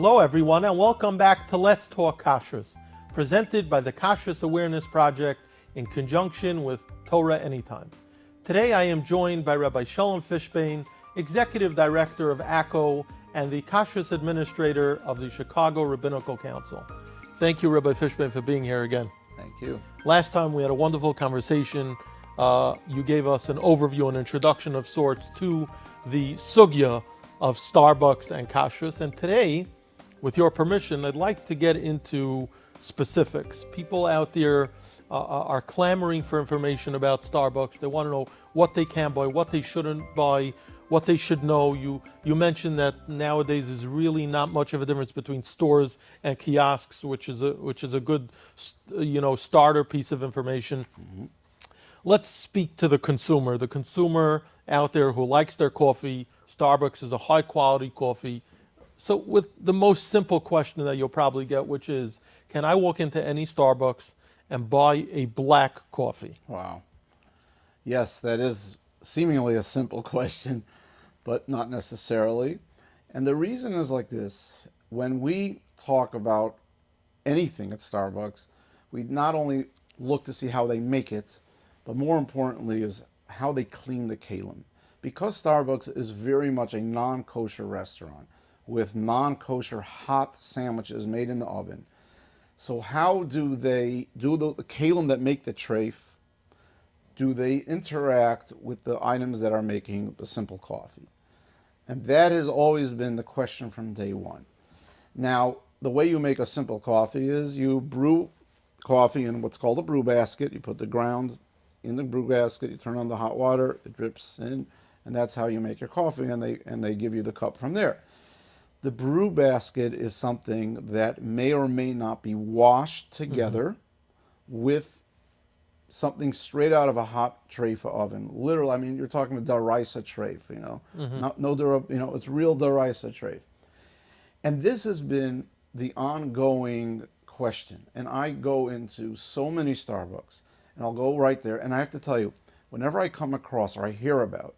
Hello everyone and welcome back to Let's Talk Kashrus, presented by the Kashrus Awareness Project in conjunction with Torah Anytime. Today I am joined by Rabbi Sholem Fishbane, Executive Director of ACO and the Kashrus Administrator of the Chicago Rabbinical Council. Thank you, Rabbi Fishbane, for being here again. Thank you. Last time we had a wonderful conversation. You gave us an overview, an introduction of sorts to the sugya of Starbucks and Kashrus. And today, with your permission, I'd like to get into specifics. People out there are clamoring for information about Starbucks. They want to know what they can buy, what they shouldn't buy, what they should know. You mentioned that nowadays there's really not much of a difference between stores and kiosks, which is a good starter piece of information. Mm-hmm. Let's speak to the consumer out there who likes their coffee. Starbucks is a high quality coffee. So with the most simple question that you'll probably get, which is, can I walk into any Starbucks and buy a black coffee? Wow. Yes, that is seemingly a simple question, but not necessarily. And the reason is like this. When we talk about anything at Starbucks, we not only look to see how they make it, but more importantly is how they clean the kalim. Because Starbucks is very much a non-kosher restaurant with non-kosher hot sandwiches made in the oven. So how do they do the kalim that make the treif? Do they interact with the items that are making the simple coffee? And that has always been the question from day one. Now, the way you make a simple coffee is you brew coffee in what's called a brew basket. You put the ground in the brew basket, you turn on the hot water, it drips in, and that's how you make your coffee, and they give you the cup from there. The brew basket is something that may or may not be washed together with something straight out of a hot treif oven. Literally, I mean, you're talking a daraisa treif, it's real daraisa treif. And this has been the ongoing question. And I go into so many Starbucks, and I'll go right there, and I have to tell you, whenever I come across or I hear about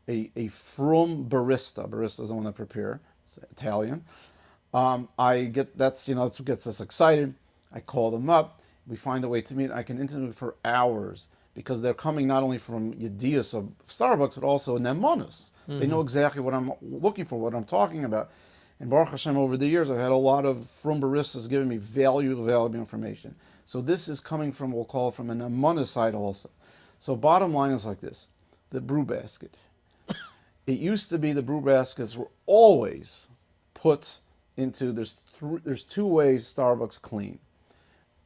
a frum barista is the one that prepare, Italian. That's what gets us excited. I call them up. We find a way to meet. I can interview for hours because they're coming not only from Yedias of Starbucks, but also Nemonis. Mm-hmm. They know exactly what I'm looking for, what I'm talking about. And Baruch Hashem, over the years, I've had a lot of frum baristas giving me valuable information. So this is coming from, we'll call it from an Nemonis side also. So bottom line is like this. The brew basket. It used to be the brew baskets were always put into, there's two ways Starbucks clean.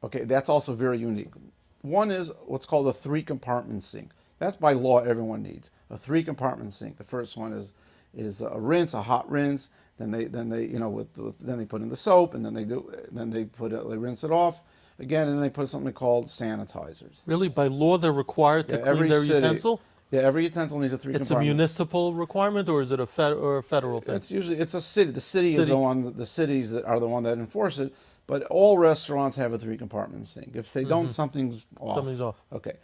Okay, that's also very unique. One is what's called a 3-compartment sink. That's by law everyone needs. A 3-compartment sink. The first one is a rinse, a hot rinse. Then they put in the soap, and they rinse it off again, and then they put something called sanitizers. Really, by law they're required to clean their utensil? Yeah, every utensil needs a 3-compartment. It's a municipal requirement, or is it a federal thing? It's a city. The city is the one. The cities that are the one that enforce it. But all restaurants have a 3-compartment sink. If they don't, something's off. Something's off. Okay.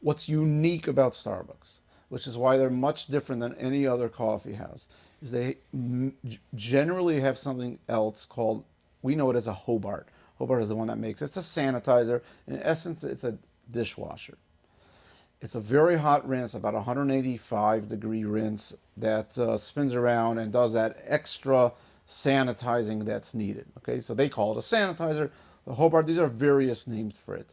What's unique about Starbucks, which is why they're much different than any other coffee house, is they generally have something else called, we know it as a Hobart. Hobart is the one that makes it. It's a sanitizer. In essence, it's a dishwasher. It's a very hot rinse, about 185-degree rinse that spins around and does that extra sanitizing that's needed. Okay, so they call it a sanitizer. The Hobart, these are various names for it.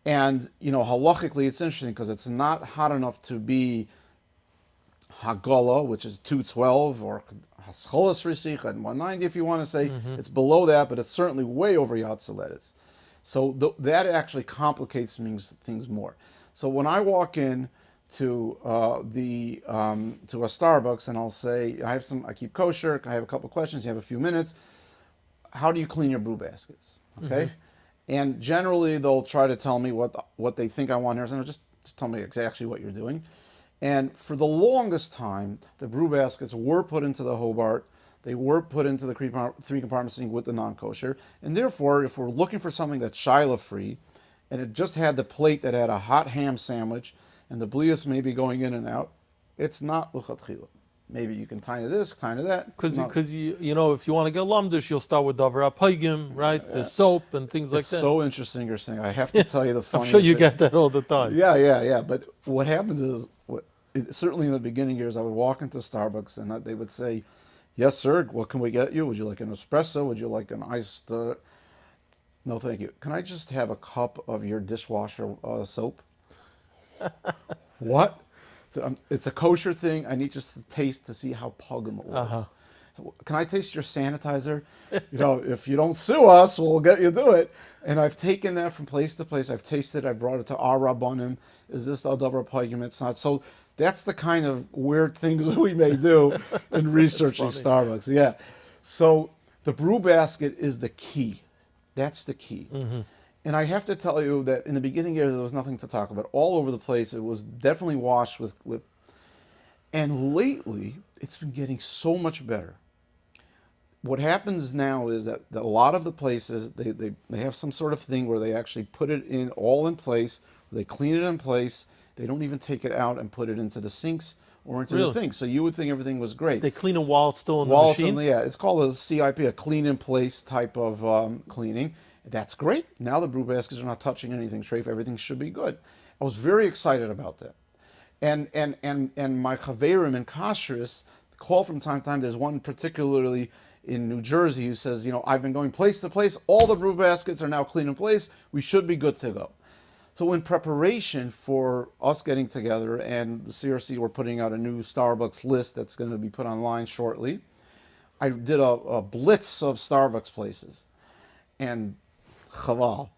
And, halachically, it's interesting because it's not hot enough to be Hagala, which is 212, or Hascholas Risicha and 190, if you want to say. It's below that, but it's certainly way over Yatzaledis. So that actually complicates things more. So when I walk in to a Starbucks and I'll say, I keep kosher, I have a couple of questions, you have a few minutes, how do you clean your brew baskets? Okay? And generally they'll try to tell me what they think I want here. So just tell me exactly what you're doing. And for the longest time, the brew baskets were put into the Hobart. They were put into the 3-compartment sink with the non-kosher. And therefore, if we're looking for something that's shiloh-free, and it just had the plate that had a hot ham sandwich, and the blias may be going in and out, it's not l'chatchila. maybe you can tiny this, tiny that. Because you know, if you want to get lumdish, you'll start with davar hapaygim, right? The soap and things like It's that. so interesting you're saying. I have to tell you the I'm funniest sure you thing. get that all the time. Yeah. But what happens is, certainly in the beginning years, I would walk into Starbucks and they would say, "Yes, sir. What can we get you? Would you like an espresso? Would you like an iced?" No, thank you. Can I just have a cup of your dishwasher soap? What? It's a kosher thing. I need just to taste to see how pugum it was. Can I taste your sanitizer? You know, if you don't sue us, we'll get you to do it. And I've taken that from place to place. I've tasted. I brought it to our rabbanim. Is this the davar hapaygim? It's not. So that's the kind of weird things that we may do in researching Starbucks. Yeah. So the brew basket is the key. That's the key. And I have to tell you that in the beginning years, there was nothing to talk about. All over the place, it was definitely washed with. And lately, it's been getting so much better. What happens now is that a lot of the places, they have some sort of thing where they actually put it in all in place. They clean it in place. They don't even take it out and put it into the sinks or into the thing. So you would think everything was great. They clean it while it's still in the machine? Yeah, it's called a CIP, a clean in place type of cleaning. That's great. Now the brew baskets are not touching anything, Treif. Everything should be good. I was very excited about that. And my chaverim in Kashrus call from time to time. There's one particularly in New Jersey who says, you know, I've been going place to place. All the brew baskets are now clean in place. We should be good to go. So in preparation for us getting together, and the CRC, we're putting out a new Starbucks list that's going to be put online shortly. I did a blitz of Starbucks places. And chaval.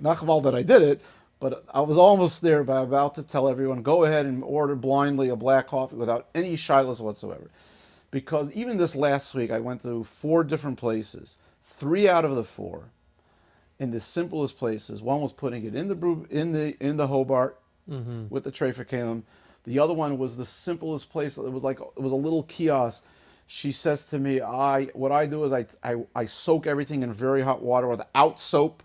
Not chaval that I did it, but I was almost there by about to tell everyone, go ahead and order blindly a black coffee without any shilas whatsoever. Because even this last week, I went to 4 different places. 3 out of the 4, in the simplest places. One was putting it in the brew, in the Hobart with the tray for Kalim. The other one was the simplest place. It was a little kiosk. She says to me, what I do is I soak everything in very hot water without soap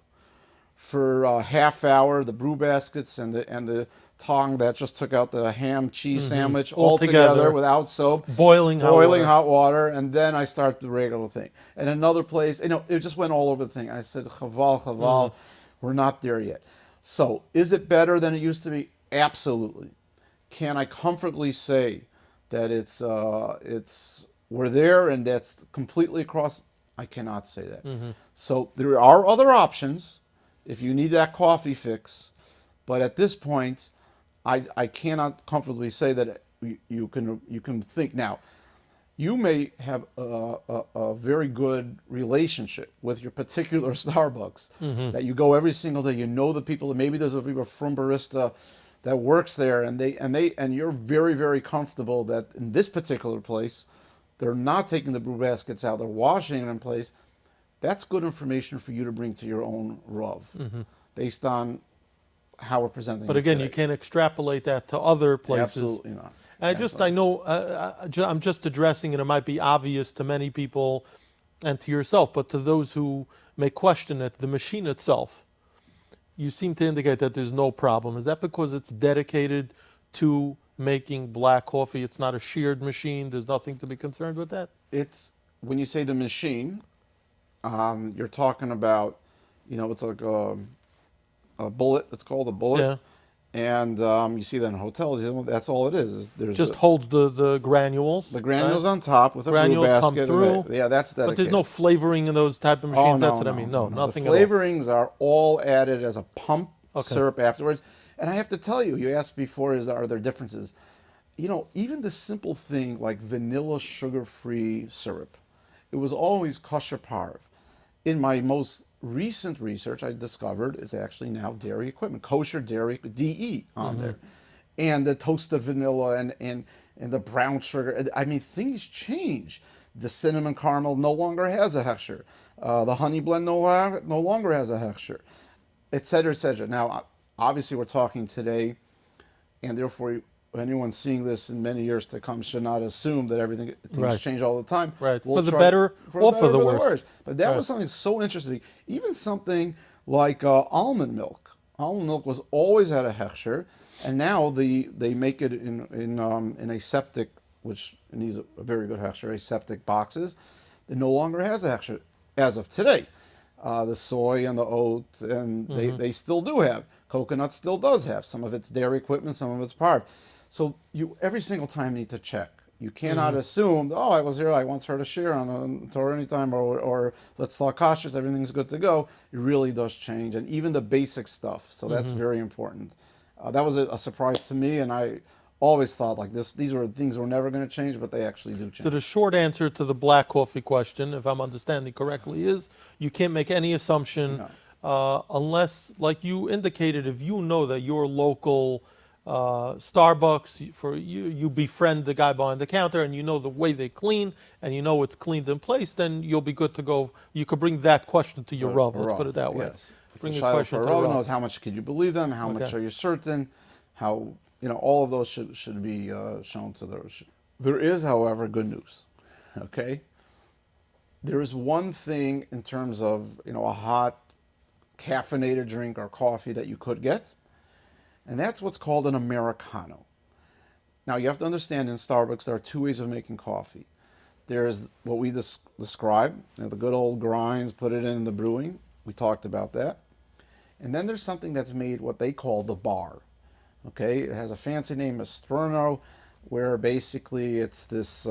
for a half hour. The brew baskets and the tong that just took out the ham cheese sandwich all together without soap. Boiling hot water, and then I start the regular thing. And another place, you know, it just went all over the thing. I said, chaval, we're not there yet. So is it better than it used to be? Absolutely. Can I comfortably say that we're there and that's completely across? I cannot say that. So there are other options if you need that coffee fix, but at this point, I cannot comfortably say that you can think. Now, you may have a very good relationship with your particular Starbucks that you go every single day. You know the people, that maybe there's a from barista that works there, and you're very, very comfortable that in this particular place, they're not taking the brew baskets out, they're washing it in place. That's good information for you to bring to your own Rav, based on how we're presenting. But again, you can't extrapolate that to other places. Absolutely not. I know, I'm just addressing, and it might be obvious to many people and to yourself, but to those who may question it, the machine itself, you seem to indicate that there's no problem. Is that because it's dedicated to making black coffee? It's not a sheared machine. There's nothing to be concerned with that? It's, when you say the machine, you're talking about, you know, it's like a bullet. It's called a bullet. Yeah. And you see that in hotels. That's all it is. There's just holds the granules. The granules on top with a granules brew basket. Come through. Yeah, that's dedicated. But there's no flavoring in those type of machines. That's what I mean. No, nothing. The flavorings are all added as a pump syrup afterwards. And I have to tell you, you asked before, are there differences? You know, even the simple thing like vanilla sugar-free syrup, it was always kosher parv. In my most recent research, I discovered is actually now dairy equipment, kosher dairy, DE on there. And the toasted vanilla and the brown sugar. I mean, things change. The cinnamon caramel no longer has a hechsher. The honey blend no longer has a hechsher, et cetera, et cetera. Now, obviously, we're talking today, and therefore, anyone seeing this in many years to come should not assume that things change all the time. Right. We'll for the better or for the worse. But that was something so interesting. Even something like almond milk. Almond milk was always at a hechsher, and now they make it in aseptic which needs a very good hechsher, aseptic boxes, it no longer has a hechsher as of today. The soy and the oat, and they still do have. Coconut still does have. Some of it's dairy equipment, some of it's part. So you every single time need to check. You cannot assume, oh, I was here, I once heard a shir on Torah anytime, or let's talk Kashrus, everything's good to go. It really does change, and even the basic stuff. So that's very important. That was a surprise to me, and I always thought like this. These were things were never going to change, but they actually do change. So the short answer to the black coffee question, if I'm understanding correctly, is you can't make any assumption unless, like you indicated, if you know that your local Starbucks, for you befriend the guy behind the counter and you know the way they clean and you know it's cleaned in place, then you'll be good to go. You could bring that question to your Rav. Let's put it that way. Yes. Bring a a question to the Rav Rav. knows how much could you believe them, how much are you certain, how all of those should be shown to those. There is, however, good news. Okay, there is one thing in terms of a hot caffeinated drink or coffee that you could get. And that's what's called an Americano. Now, you have to understand in Starbucks, there are two ways of making coffee. There's what we describe, the good old grinds, put it in the brewing. We talked about that. And then there's something that's made what they call the bar. Okay, it has a fancy name, Estrano, where basically it's this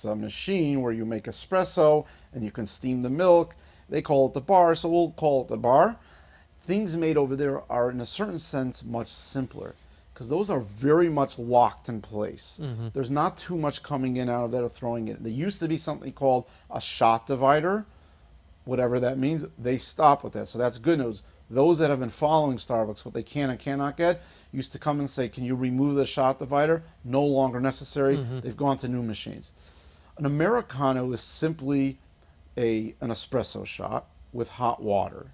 machine where you make espresso and you can steam the milk. They call it the bar, so we'll call it the bar. Things made over there are, in a certain sense, much simpler because those are very much locked in place. There's not too much coming in out of that or throwing it. There used to be something called a shot divider, whatever that means. They stopped with that, so that's good news. Those that have been following Starbucks, what they can and cannot get, used to come and say, can you remove the shot divider? No longer necessary. They've gone to new machines. An Americano is simply an espresso shot with hot water.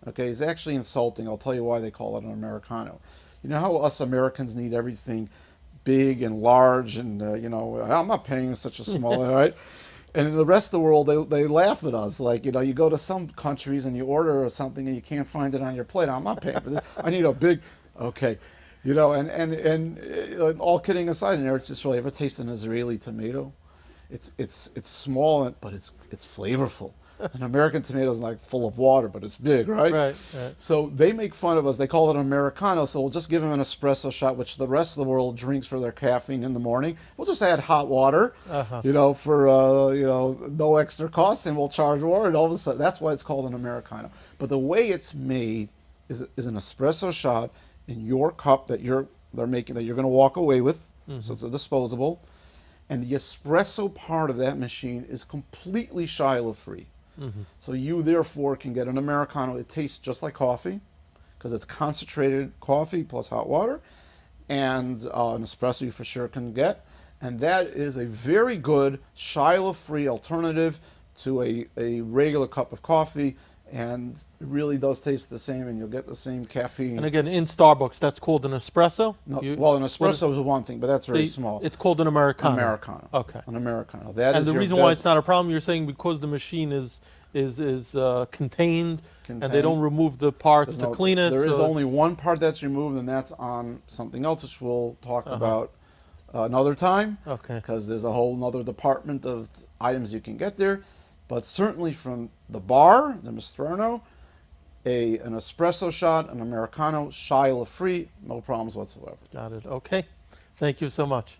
Okay, it's actually insulting. I'll tell you why they call it an Americano. You know how us Americans need everything big and large, and I'm not paying such a small, right? And in the rest of the world, they laugh at us. Like, you go to some countries and you order something and you can't find it on your plate. I'm not paying for this. I need a big, okay, and all kidding aside, in Eretz Yisrael, ever taste an Israeli tomato? It's small, but it's flavorful. An American tomato is like full of water, but it's big, right? Right. So they make fun of us. They call it an Americano. So we'll just give them an espresso shot, which the rest of the world drinks for their caffeine in the morning. We'll just add hot water, for no extra cost, and we'll charge more. And all of a sudden, that's why it's called an Americano. But the way it's made is an espresso shot in your cup that they're making that you're going to walk away with. So it's a disposable, and the espresso part of that machine is completely shiloh free. So you therefore can get an Americano. It tastes just like coffee because it's concentrated coffee plus hot water, and an espresso you for sure can get. And that is a very good shiloh-free alternative to a regular cup of coffee, and it really does taste the same, and you'll get the same caffeine. And again, in Starbucks, that's called an espresso? No, an espresso is one thing, but that's very small. It's called an Americano. Americano. Okay. An Americano. And the reason why it's not a problem, you're saying because the machine is contained, and they don't remove the parts to clean it? There is only one part that's removed, and that's on something else, which we'll talk about another time. Okay. Because there's a whole other department of items you can get there. But certainly from the bar, the Mistrano, an espresso shot, an Americano, shiloh free, no problems whatsoever. Got it. Okay. Thank you so much.